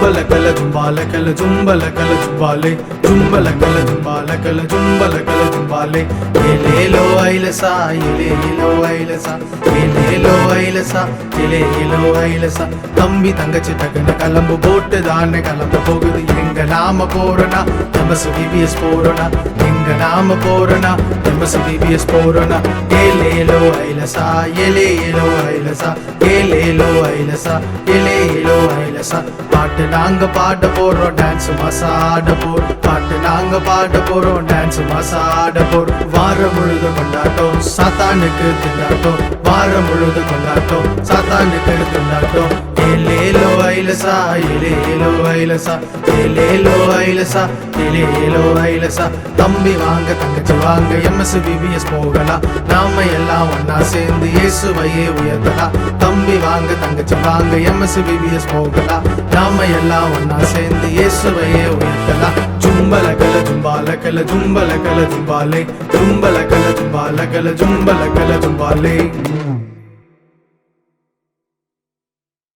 ஜும்பல கல ஜும்பால கல ஜும்பல கல ஜும்பாலே ஜும்பல கல ஜும்பால கல ஜும்பல கல ஜும்பாலே ஏலேலோ ஐலசா ஏலேலோ ஐலசா ஏலேலோ ஐலசா ஏலேலோ ஐலசா தம்பி தங்கச்சி டக்குன்னு கிளம்பு போட்டு தானே கிளம்ப போகுது எங்க நாம போறோனா எம்எஸ் பிபிஎஸ் போறோனா எங்க நாம போறோனா எம்எஸ் பிபிஎஸ் போறோனா ஏலேலோ ஐலசா ஏலேலோ ஐலசா ஏலேலோ ஐலசா ஏலேலோ ஐலசா பாட்டு நாங்க பாட போறோம் டான்ஸ் மாசா ஆட போறோம் பாட்டு நாங்க பாட போறோம் டான்ஸ் மாசா ஆட போறோம் வாரம் முழுது கொண்டாட்டம் சாத்தானுக்கு திண்டாட்டம் வாரம் முழுது கொண்டாட்டம் சாத்தானுக்கு திண்டாட்டம் ஏலேலோ ஐலசா ஏலேலோ ஐலசா ஏலேலோ ஐலசா ஏலேலோ ஐலசா தம்பி வாங்க தங்கச்சி வாங்க எம்எஸ் பிபிஎஸ் போகலாம் நாம எல்லாம் ஒன்னா சேர்ந்து இயேசுவையே உயர்த்தலாம் தம்பி வாங்க தங்கச்சி வாங்க எம்எஸ் பிபிஎஸ் போகலாம் நாம எல்லாம் ஒன்னா சேர்ந்து இயேசுவையே உயர்த்தலாம் ஜும்பல கல ஜும்பால கல ஜும்பல கல ஜும்பாலே ஜும்பல கல ஜும்பால கல ஜும்பல கல ஜும்பாலே